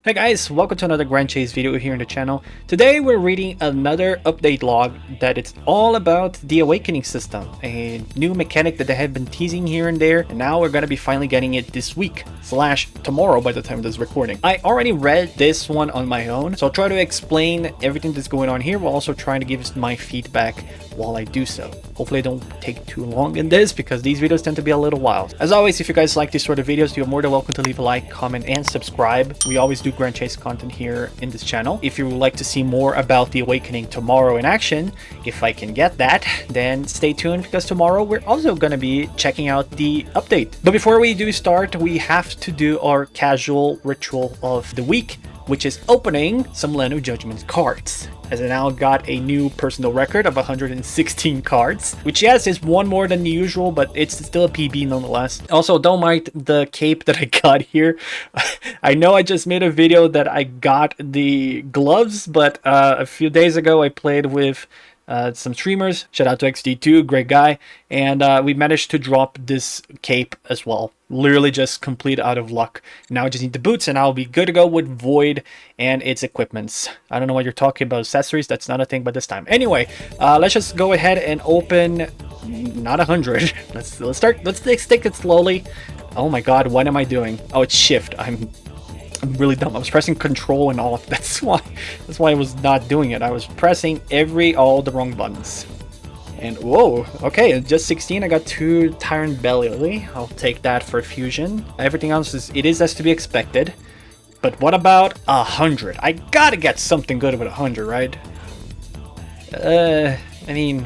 Hey guys, welcome to another Grand Chase video here on the channel. Today we're reading another update log that it's all about the awakening system, a new mechanic that they have been teasing here and there, and now we're gonna be finally getting it this week / tomorrow by the time of this recording. I already read this one on my own, so I'll try to explain everything that's going on here while also trying to give my feedback while I do so. Hopefully I don't take too long in this because these videos tend to be a little wild. As always, if you guys like these sort of videos, you're more than welcome to leave a like, comment, and subscribe. We always do Grand Chase content here in this channel. If you would like to see more about the Awakening tomorrow in action, if I can get that, then stay tuned because tomorrow we're also going to be checking out the update. But before we do start, we have to do our casual ritual of the week, which is opening some Land of Judgment cards. As I now got a new personal record of 116 cards, which yes is one more than usual, but it's still a PB nonetheless. Also, don't mind the cape that I got here. I know I just made a video that I got the gloves, but a few days ago I played with some streamers. Shout out to XD2, great guy, and we managed to drop this cape as well. Literally just complete out of luck. Now I just need the boots and I'll be good to go with Void and its equipments. I don't know what you're talking about, accessories, that's not a thing but this time. Anyway, let's just go ahead and open not 100. Let's take it slowly. Oh my god, what am I doing? Oh, it's shift. I'm really dumb. I was pressing control and alt. That's why I was not doing it. I was pressing all the wrong buttons. And whoa, okay, just 16. I got 2 Tyrant Belly. I'll take that for fusion. Everything else is as to be expected. But what about 100? I gotta get something good with 100, right? I mean,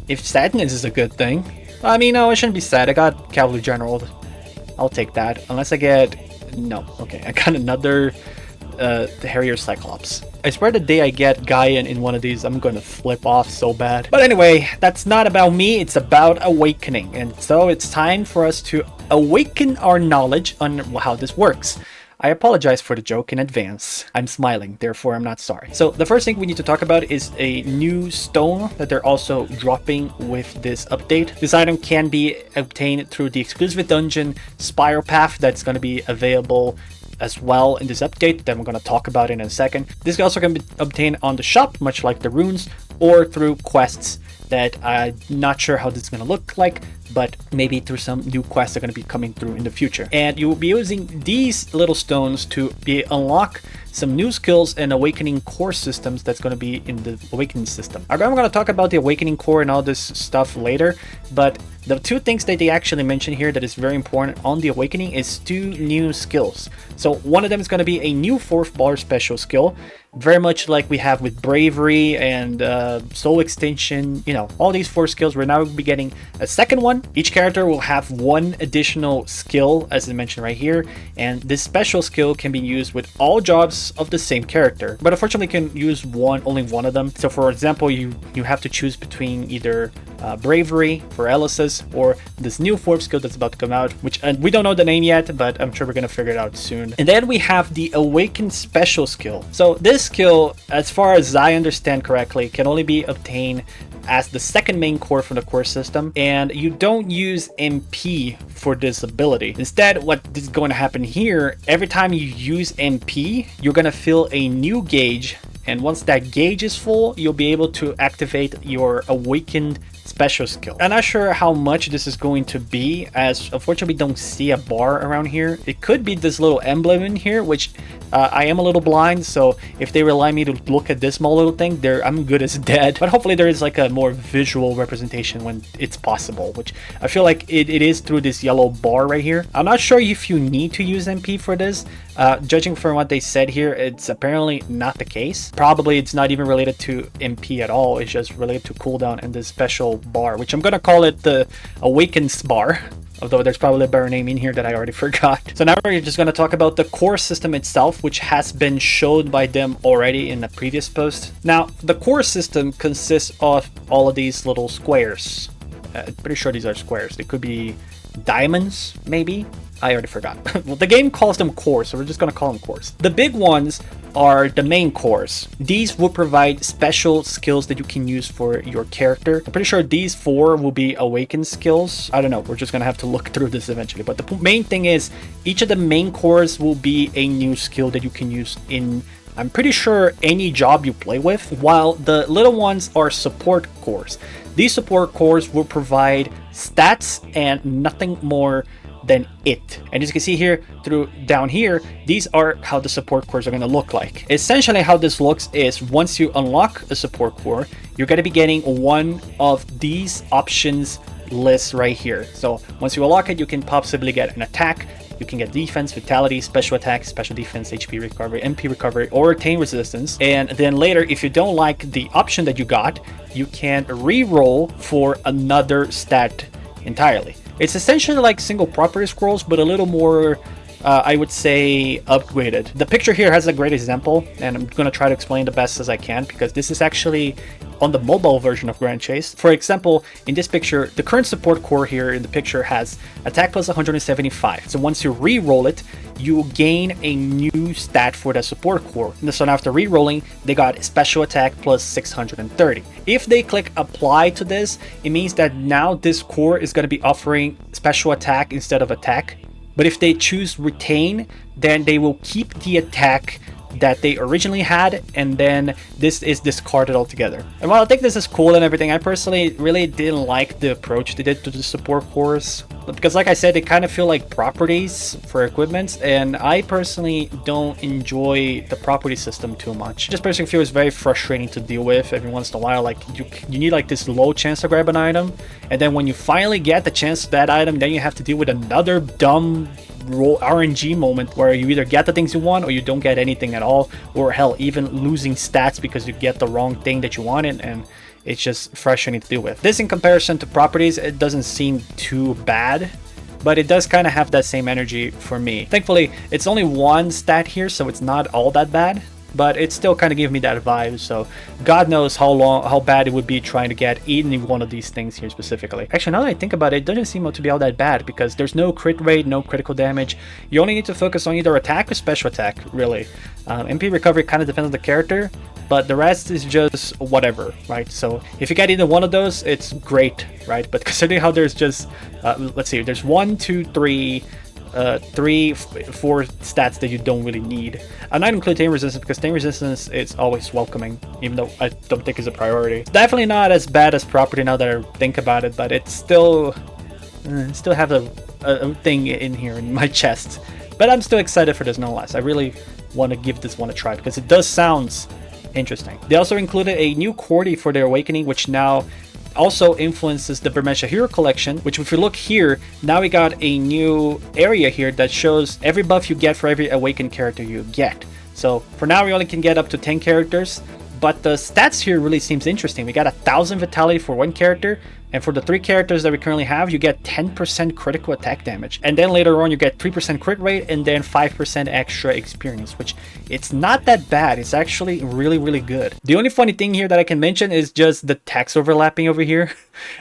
if sadness is a good thing. I mean, no, I shouldn't be sad. I got Cavalry General. I'll take that. Unless I get... No, okay, I got another the Harrier Cyclops. I swear the day I get Gaian in one of these, I'm gonna flip off so bad. But anyway, that's not about me, it's about awakening. And so it's time for us to awaken our knowledge on how this works. I apologize for the joke in advance. I'm smiling, therefore I'm not sorry. So the first thing we need to talk about is a new stone that they're also dropping with this update. This item can be obtained through the exclusive dungeon Spiral Path that's going to be available as well in this update that I'm going to talk about in a second. This also can be obtained on the shop, much like the runes, or through quests that I'm not sure how this is going to look like, but maybe through some new quests that are going to be coming through in the future. And you will be using these little stones to unlock some new skills and awakening core systems that's going to be in the awakening system. I'm going to talk about the awakening core and all this stuff later, but the 2 things that they actually mention here that is very important on the awakening is 2 new skills. So one of them is going to be a new 4th bar special skill, very much like we have with bravery and soul extension, you know, all these 4 skills. We're now be getting a second one. Each character will have 1 additional skill, as I mentioned right here, and this special skill can be used with all jobs of the same character, but unfortunately you can use only one of them. So for example, you have to choose between either bravery for Alice's or this new 4th skill that's about to come out, which we don't know the name yet, but I'm sure we're gonna figure it out soon. And then we have the awakened special skill. So this skill, as far as I understand correctly, can only be obtained as the second main core from the core system, and you don't use MP for this ability. Instead, what is going to happen here, every time you use MP, you're going to fill a new gauge, and once that gauge is full, you'll be able to activate your awakened special skill. I'm not sure how much this is going to be, as unfortunately we don't see a bar around here. It could be this little emblem in here, which I am a little blind, so if they rely me to look at this small little thing, I'm good as dead. But hopefully there is like a more visual representation when it's possible, which I feel like it is through this yellow bar right here. I'm not sure if you need to use MP for this. Judging from what they said here, it's apparently not the case. Probably it's not even related to MP at all. It's just related to cooldown and this special bar, which I'm gonna call it the Awakens bar, although there's probably a better name in here that I already forgot. So now we're just going to talk about the core system itself, which has been showed by them already in the previous post. Now, the core system consists of all of these little squares. I'm pretty sure these are squares. They could be diamonds, maybe? I already forgot. Well, the game calls them cores, so we're just going to call them cores. The big ones are the main cores. These will provide special skills that you can use for your character. I'm pretty sure these 4 will be awakened skills. I don't know, we're just gonna have to look through this eventually. But the main thing is each of the main cores will be a new skill that you can use in, I'm pretty sure, any job you play with, while the little ones are support cores. These support cores will provide stats and nothing more than it. And as you can see here, down here, these are how the support cores are going to look like. Essentially how this looks is once you unlock a support core, you're going to be getting one of these options lists right here. So once you unlock it, you can possibly get an attack, you can get defense, vitality, special attack, special defense, HP recovery, MP recovery, or retain resistance. And then later, if you don't like the option that you got, you can re-roll for another stat entirely. It's essentially like single property scrolls, but a little more, I would say, upgraded. The picture here has a great example, and I'm going to try to explain the best as I can, because this is actually on the mobile version of Grand Chase. For example, in this picture, the current support core here in the picture has attack plus 175. So once you re-roll it, you gain a new stat for the support core. And so after re-rolling, they got special attack plus 630. If they click apply to this, it means that now this core is going to be offering special attack instead of attack. But if they choose retain, then they will keep the attack that they originally had, and then this is discarded altogether. And while I think this is cool and everything, I personally really didn't like the approach they did to the support cores, because like I said, they kind of feel like properties for equipment, and I personally don't enjoy the property system too much. Just personally feel it's very frustrating to deal with every once in a while. Like you need like this low chance to grab an item, and then when you finally get the chance to that item, then you have to deal with another dumb RNG moment where you either get the things you want or you don't get anything at all, or hell, even losing stats because you get the wrong thing that you wanted, and it's just frustrating to deal with. This, in comparison to properties, it doesn't seem too bad, but it does kind of have that same energy for me. Thankfully, it's only one stat here, so it's not all that bad, but it still kind of gives me that vibe. So God knows how bad it would be trying to get any one of these things here specifically. Actually, now that I think about it, it doesn't seem to be all that bad, because there's no crit rate, no critical damage. You only need to focus on either attack or special attack, really. MP recovery kind of depends on the character, but the rest is just whatever, right? So if you get either one of those, it's great, right? But considering how there's just let's see, there's 1, 2, 3, 4 stats that you don't really need. I'm not include Tame Resistance, because Tame Resistance is always welcoming, even though I don't think it's a priority. It's definitely not as bad as property now that I think about it, but it's still have a thing in here in my chest. But I'm still excited for this nonetheless. I really want to give this one a try, because it does sound interesting. They also included a new Cordy for their Awakening, which now also influences the Bermesia Hero Collection, which if you look here, now we got a new area here that shows every buff you get for every awakened character you get. So for now, we only can get up to 10 characters, but the stats here really seems interesting. We got 1,000 vitality for one character, and for the 3 characters that we currently have, you get 10% critical attack damage. And then later on, you get 3% crit rate and then 5% extra experience, which it's not that bad. It's actually really, really good. The only funny thing here that I can mention is just the text overlapping over here.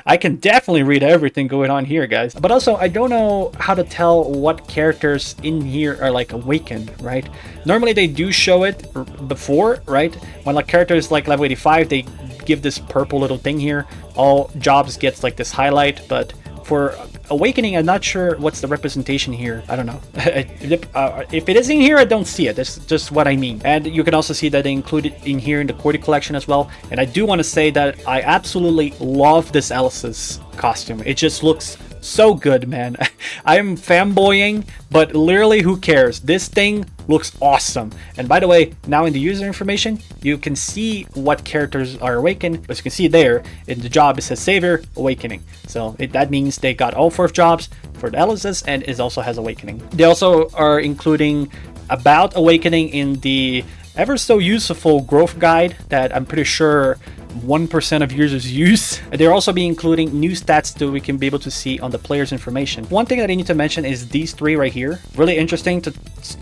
I can definitely read everything going on here, guys. But also, I don't know how to tell what characters in here are like awakened, right? Normally they do show it before, right? When like characters like level 85, they give this purple little thing here. All jobs gets like this highlight, but for Awakening, I'm not sure what's the representation here. I don't know. If it is in here, I don't see it. That's just what I mean. And you can also see that they included in here in the Cordy collection as well. And I do want to say that I absolutely love this Alice's costume. It just looks so good, man. I am fanboying, but literally who cares? This thing looks awesome. And by the way, now in the user information, you can see what characters are awakened. As you can see there, in the job it says Savior, Awakening. So that means they got all 4 jobs for the Alice's, and it also has Awakening. They also are including about Awakening in the ever so useful growth guide that I'm pretty sure 1% of users use. They're also be including new stats that we can be able to see on the player's information. One thing that I need to mention is these 3 right here. Really interesting to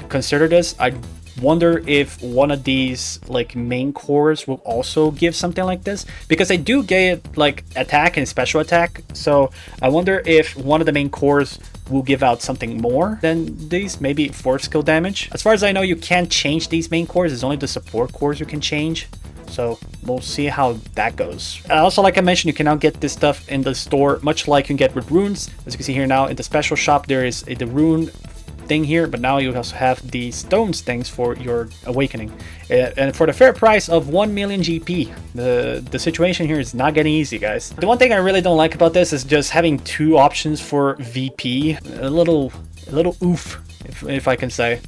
consider this. I wonder if one of these like main cores will also give something like this, because they do get like attack and special attack. So I wonder if one of the main cores will give out something more than these, maybe 4 skill damage. As far as I know, you can't change these main cores. It's only the support cores you can change. So we'll see how that goes. Also, like I mentioned, you can now get this stuff in the store, much like you can get with runes. As you can see here now in the special shop, there is the rune thing here, but now you also have the stones things for your awakening, and for the fair price of 1 million GP. The situation here is not getting easy, guys. The one thing I really don't like about this is just having 2 options for VP. A little oof, if I can say.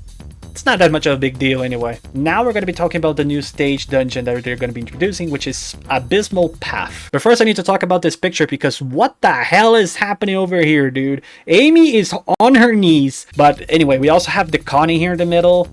It's not that much of a big deal anyway. Now we're going to be talking about the new stage dungeon that they're going to be introducing, which is Abysmal Path. But first I need to talk about this picture, because what the hell is happening over here, dude? Amy is on her knees. But anyway, we also have the Connie here in the middle.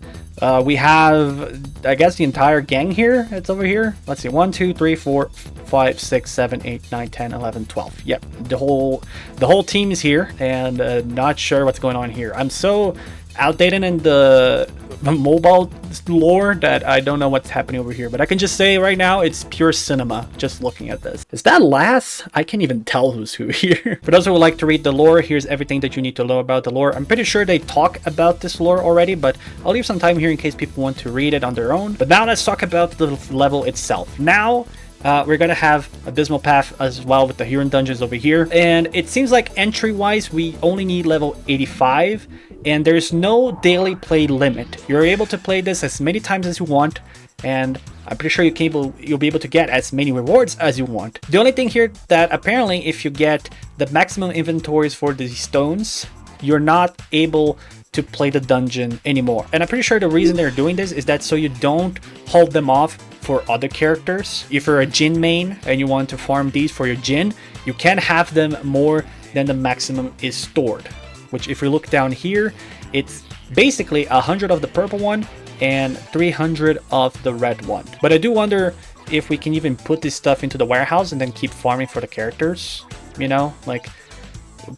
We have, I guess, the entire gang here. It's over here. Let's see, 1, 2, 3, 4, 5, 6, 7, 8, 9, 10, 11, 12. Yep, the whole team is here, and not sure what's going on here. I'm so outdated in the mobile lore that I don't know what's happening over here, but I can just say right now it's pure cinema just looking at this. Is that Lass? I can't even tell who's who here. For those who would like to read the lore, here's everything that you need to know about the lore. I'm pretty sure they talk about this lore already, but I'll leave some time here in case people want to read it on their own. But now let's talk about the level itself. Now we're gonna have Abysmal Path as well with the Huron dungeons over here, and it seems like entry wise we only need level 85, and there's no daily play limit. You're able to play this as many times as you want, and I'm pretty sure you'll be able to get as many rewards as you want. The only thing here that apparently if you get the maximum inventories for the stones, you're not able to play the dungeon anymore. And I'm pretty sure the reason they're doing this is that so you don't hold them off for other characters. If you're a Jin main and you want to farm these for your Jin, you can't have them more than the maximum is stored. Which if you look down here, it's basically 100 of the purple one and 300 of the red one. But I do wonder if we can even put this stuff into the warehouse and then keep farming for the characters. You know, like,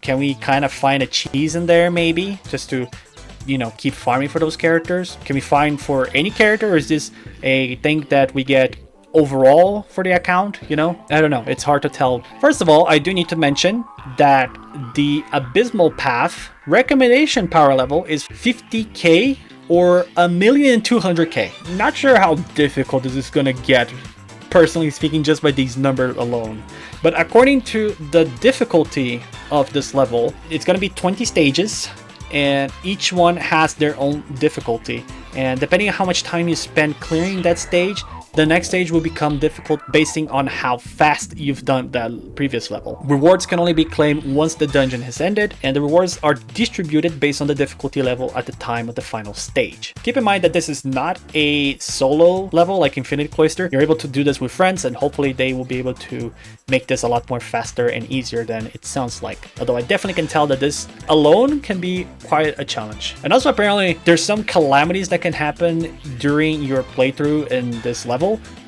can we kind of find a cheese in there maybe just to, you know, keep farming for those characters? Can we find for any character, or is this a thing that we get overall for the account? You know, I don't know, it's hard to tell. First of all, I do need to mention that the Abysmal Path recommendation power level is 50k or 1,200,000. Not sure how difficult this is gonna get, personally speaking, just by these numbers alone. But according to the difficulty of this level, it's gonna be 20 stages, and each one has their own difficulty, and depending on how much time you spend clearing that stage, the next stage will become difficult basing on how fast you've done that previous level. Rewards can only be claimed once the dungeon has ended, and the rewards are distributed based on the difficulty level at the time of the final stage. Keep in mind that this is not a solo level like Infinity Cloister. You're able to do this with friends, and hopefully they will be able to make this a lot more faster and easier than it sounds like. Although I definitely can tell that this alone can be quite a challenge. And also apparently there's some calamities that can happen during your playthrough in this level.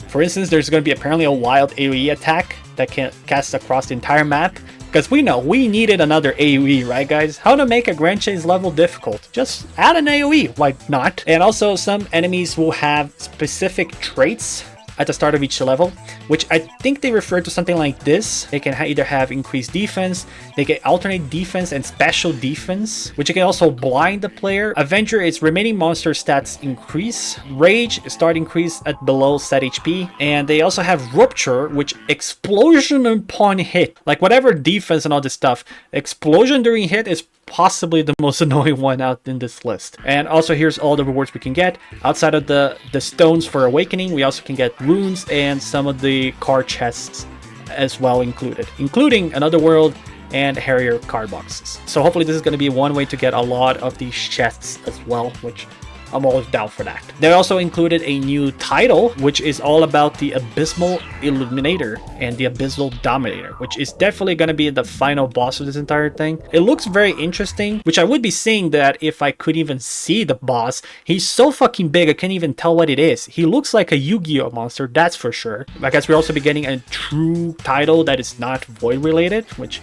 For instance, there's going to be apparently a wild AoE attack that can cast across the entire map, because we know we needed another AoE, right guys? How to make a Grand Chase level difficult? Just add an AoE, why not? And also some enemies will have specific traits at the start of each level, which I think they refer to something like this. They can either have increased defense, they can alternate defense and special defense, which you can also blind the player. Avenger is remaining monster stats increase, Rage start increase at below set HP, and they also have Rupture, which explosion upon hit. Like whatever defense and all this stuff, explosion during hit is possibly the most annoying one out in this list. And also here's all the rewards we can get. Outside of the stones for awakening, we also can get runes and some of the card chests as well included, including another world and Harrier card boxes. So hopefully this is going to be one way to get a lot of these chests as well, which I'm always down for that. They also included a new title, which is all about the Abysmal Illuminator and the Abysmal Dominator, which is definitely going to be the final boss of this entire thing. It looks very interesting, which I would be saying that if I could even see the boss. He's so fucking big, I can't even tell what it is. He looks like a Yu-Gi-Oh monster, that's for sure. I guess we're also be getting a true title that is not void related, which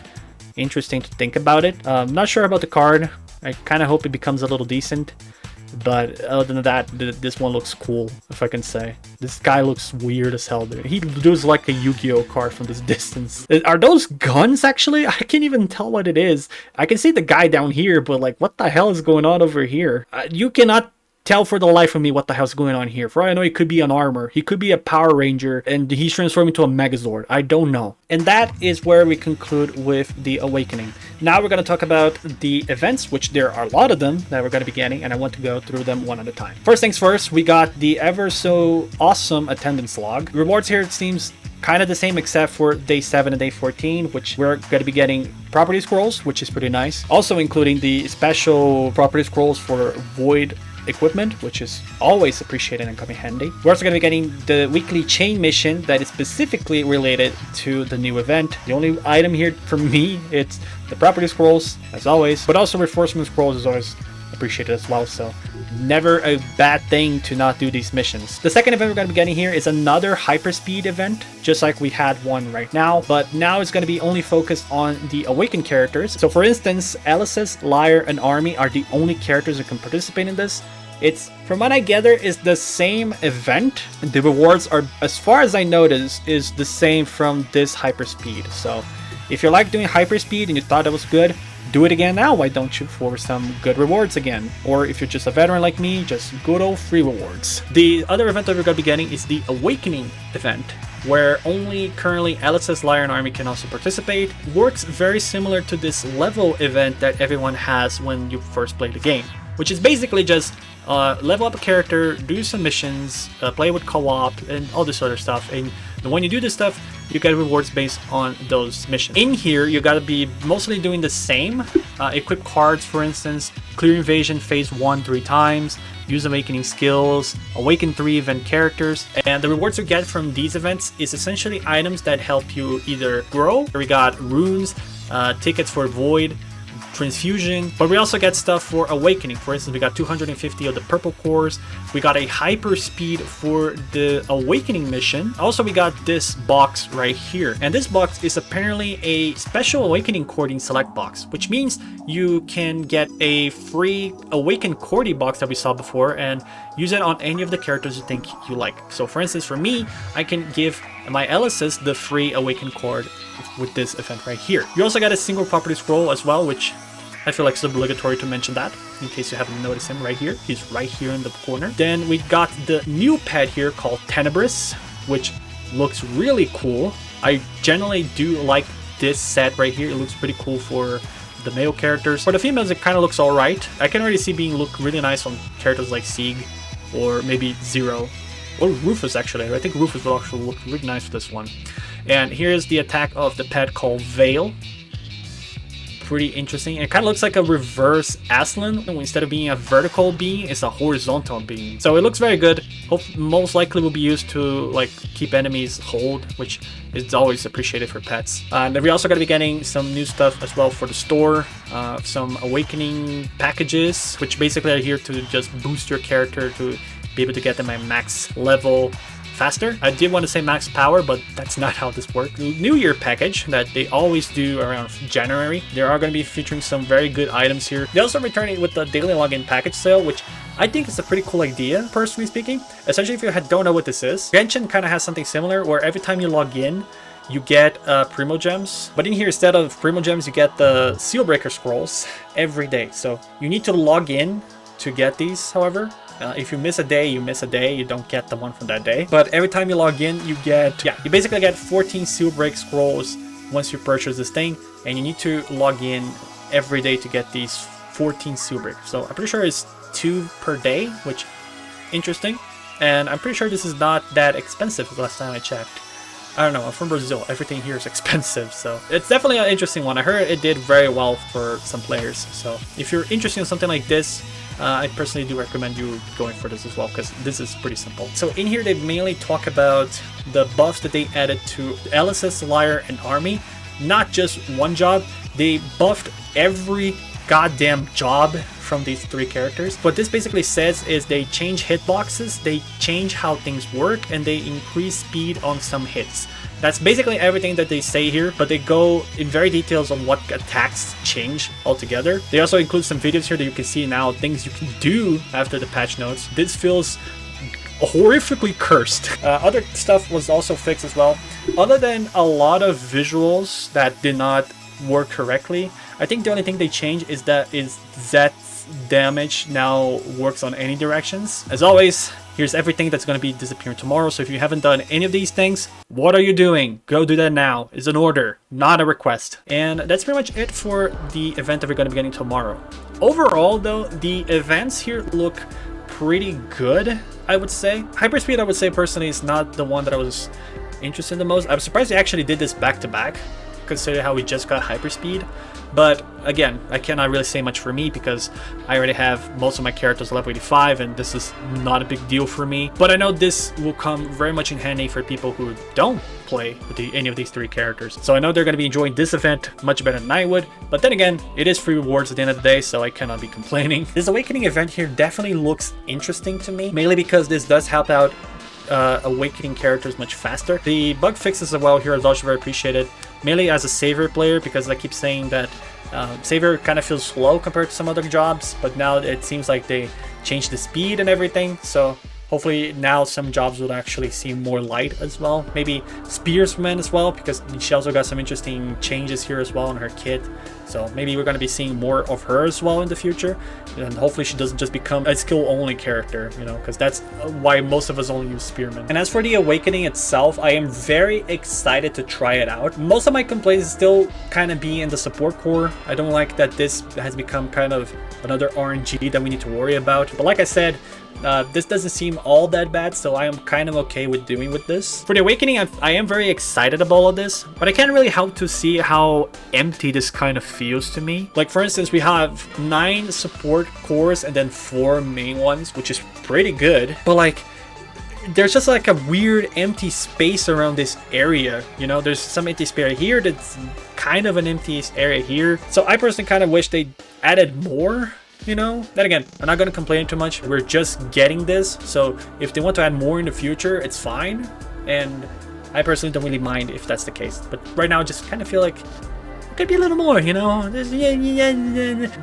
interesting to think about it. Not sure about the card. I kind of hope it becomes a little decent. But other than that, this one looks cool, if I can say. This guy looks weird as hell, dude. He looks like a Yu-Gi-Oh card from this distance. Are those guns, actually? I can't even tell what it is. I can see the guy down here, but like, what the hell is going on over here? You cannot tell for the life of me what the hell's going on here. For all I know, he could be an armor, he could be a Power Ranger, and he's transforming into a Megazord. I don't know. And that is where we conclude with the Awakening. Now we're going to talk about the events, which there are a lot of them that we're going to be getting, and I want to go through them one at a time. First things first, we got the ever so awesome attendance log. Rewards here, it seems kind of the same except for day 7 and day 14, which we're going to be getting property scrolls, which is pretty nice. Also including the special property scrolls for Void equipment, which is always appreciated and coming handy. We're also going to be getting the weekly chain mission that is specifically related to the new event. The only item here for me, it's the property scrolls, as always, but also reinforcement scrolls is always appreciated as well, so never a bad thing to not do these missions. The second event we're going to be getting here is another Hyperspeed event, just like we had one right now, but now it's going to be only focused on the awakened characters. So for instance, Alice's, Lyre, and Army are the only characters who can participate in this. It's, from what I gather, is the same event. The rewards are, as far as I noticed, is the same from this Hyperspeed. So if you like doing Hyperspeed and you thought it was good, do it again now. Why don't you, for some good rewards again? Or if you're just a veteran like me, just good old free rewards. The other event that we're going to be getting is the Awakening event, where only currently Alice's, Lyre, and Army can also participate. Works very similar to this level event that everyone has when you first play the game, which is basically just level up a character, do some missions, play with co-op, and all this other stuff. And when you do this stuff, you get rewards based on those missions. In here, you gotta be mostly doing the same. Equip cards, for instance, clear invasion phase 1 3 times, use awakening skills, awaken 3 event characters. And the rewards you get from these events is essentially items that help you either grow. We got runes, tickets for Void, transfusion, but we also get stuff for awakening. For instance, we got 250 of the purple cores, we got a Hyperspeed for the awakening mission. Also, we got this box right here, and this box is apparently a special awakening cording select box, which means you can get a free awakened cording box that we saw before and use it on any of the characters you think you like. So for instance, for me, I can give my Alice's the free awakened cord with this event right here. You also got a single property scroll as well, which I feel like it's obligatory to mention that in case you haven't noticed him right here. He's right here in the corner. Then we got the new pet here called Tenebrous, which looks really cool. I generally do like this set right here. It looks pretty cool for the male characters. For the females, it kind of looks all right. I can already see being look really nice on characters like Sieg or maybe Zero or Rufus. Actually, I think Rufus will actually look really nice for this one. And here's the attack of the pet called Veil. Pretty interesting. It kind of looks like a reverse Aslan. Instead of being a vertical beam, it's a horizontal beam. So it looks very good. Most likely will be used to like keep enemies hold, which is always appreciated for pets. And we're also going to be getting some new stuff as well for the store. Some awakening packages, which basically are here to just boost your character to be able to get them at max level faster. I did want to say max power, but that's not how this works. New Year package that they always do around January. They are going to be featuring some very good items here. They also returning with the daily login package sale, which I think is a pretty cool idea, personally speaking. Especially if you don't know what this is. Genshin kind of has something similar where every time you log in, you get Primo Gems. But in here, instead of Primo Gems, you get the Seal Breaker Scrolls every day. So you need to log in to get these, however. If you miss a day, you miss a day. You don't get the one from that day. But every time you log in, you get, you basically get 14 Seal Break Scrolls once you purchase this thing. And you need to log in every day to get these 14 Seal Break. So I'm pretty sure it's 2 per day, which interesting. And I'm pretty sure this is not that expensive last time I checked. I don't know, I'm from Brazil. Everything here is expensive, so it's definitely an interesting one. I heard it did very well for some players. So if you're interested in something like this, I personally do recommend you going for this as well, because this is pretty simple. So in here, they mainly talk about the buffs that they added to Alice's, Lyre, and Army. Not just one job, they buffed every goddamn job from these 3 characters. What this basically says is they change hitboxes, they change how things work, and they increase speed on some hits. That's basically everything that they say here, but they go in very details on what attacks change altogether. They also include some videos here that you can see now, things you can do after the patch notes. This feels horrifically cursed. Other stuff was also fixed as well. Other than a lot of visuals that did not work correctly, I think the only thing they changed is that Z's damage now works on any directions. As always, here's everything that's going to be disappearing tomorrow. So if you haven't done any of these things, what are you doing? Go do that now. It's an order, not a request. And that's pretty much it for the event that we're going to be getting tomorrow. Overall though, the events here look pretty good, I would say. Hyperspeed, I would say personally, is not the one that I was interested in the most. I'm surprised they actually did this back to back, considering how we just got Hyperspeed. But again, I cannot really say much for me because I already have most of my characters level 85 and this is not a big deal for me. But I know this will come very much in handy for people who don't play with any of these three characters. So I know they're going to be enjoying this event much better than I would. But then again, it is free rewards at the end of the day, so I cannot be complaining. This Awakening event here definitely looks interesting to me, mainly because this does help out awakening characters much faster. The bug fixes as well here is also very appreciated, mainly as a Savior player, because I keep saying that Savior kind of feels slow compared to some other jobs, but now it seems like they changed the speed and everything, so hopefully now some jobs will actually see more light as well. Maybe Spearsman as well, because she also got some interesting changes here as well in her kit. So maybe we're going to be seeing more of her as well in the future. And hopefully she doesn't just become a skill only character, you know, because that's why most of us only use Spearman. And as for the Awakening itself, I am very excited to try it out. Most of my complaints still kind of be in the support core. I don't like that this has become kind of another RNG that we need to worry about. But like I said, this doesn't seem all that bad, so I am kind of okay with doing with this. For the Awakening, I am very excited about all of this, but I can't really help to see how empty this kind of feels to me. Like for instance, we have 9 support cores and then 4 main ones, which is pretty good, but like there's just like a weird empty space around this area, you know. There's some empty space here, that's kind of an empty area here, so I personally kind of wish they added more, you know. Then again, I'm not gonna complain too much. We're just getting this, so if they want to add more in the future, it's fine, and I personally don't really mind if that's the case. But right now I just kind of feel like it could be a little more, you know.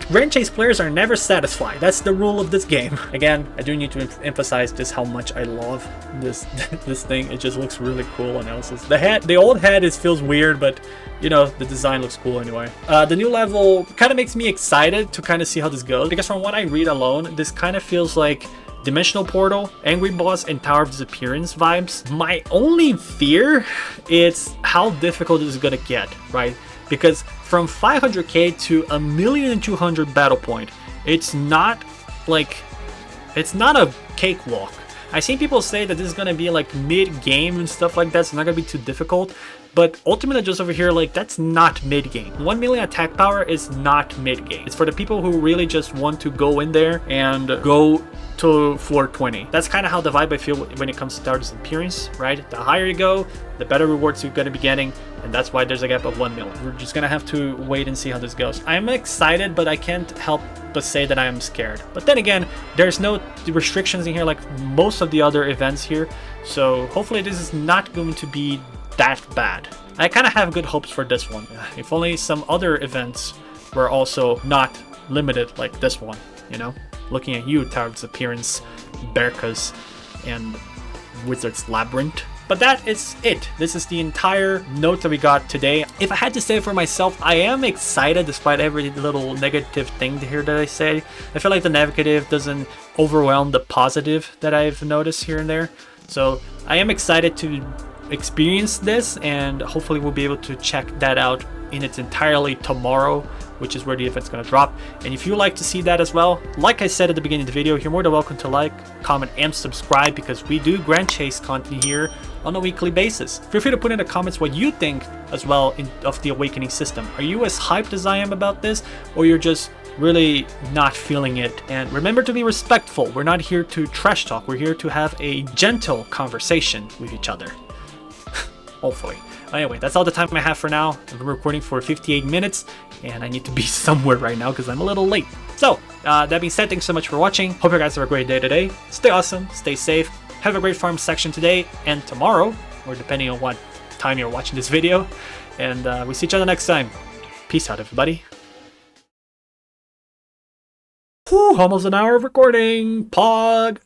Grand Chase players are never satisfied. That's the rule of this game. Again, I do need to emphasize just how much I love this this thing. It just looks really cool. And also the old head feels weird, but you know, the design looks cool anyway. The new level kind of makes me excited to kind of see how this goes, because from what I read alone, this kind of feels like Dimensional Portal, Angry Boss, and Tower of Disappearance vibes. My only fear is how difficult this is gonna get, right? Because from 500k to 1,200,000 battle point, it's not a cakewalk. I've seen people say that this is gonna be like mid-game and stuff like that, so it's not gonna be too difficult. But ultimately, just over here, like, that's not mid-game. 1 million attack power is not mid-game. It's for the people who really just want to go in there and go to floor 20. That's kind of how the vibe I feel when it comes to Tower Disappearance, right? The higher you go, the better rewards you're going to be getting, and that's why there's a gap of 1 million. We're just going to have to wait and see how this goes. I'm excited, but I can't help but say that I am scared. But then again, there's no restrictions in here like most of the other events here, so hopefully this is not going to be that bad. I kind of have good hopes for this one. If only some other events were also not limited like this one, you know? Looking at you, Tower of Disappearance, Berkas, and Wizard's Labyrinth. But that is it. This is the entire note that we got today. If I had to say it for myself, I am excited despite every little negative thing here that I say. I feel like the negative doesn't overwhelm the positive that I've noticed here and there. So I am excited to experience this, and hopefully we'll be able to check that out in its entirely tomorrow, which is where the event's going to drop. And if you like to see that as well, like I said at the beginning of the video, you're more than welcome to like, comment, and subscribe, because we do Grand Chase content here on a weekly basis. Feel free to put in the comments what you think as well of the Awakening system. Are you as hyped as I am about this, or you're just really not feeling it? And remember to be respectful. We're not here to trash talk. We're here to have a gentle conversation with each other. Hopefully. Anyway, that's all the time I have for now. I've been recording for 58 minutes, and I need to be somewhere right now because I'm a little late. So, that being said, thanks so much for watching. Hope you guys have a great day today. Stay awesome, stay safe, have a great farm section today and tomorrow, or depending on what time you're watching this video. And we see each other next time. Peace out, everybody. Whew, almost an hour of recording. Pog.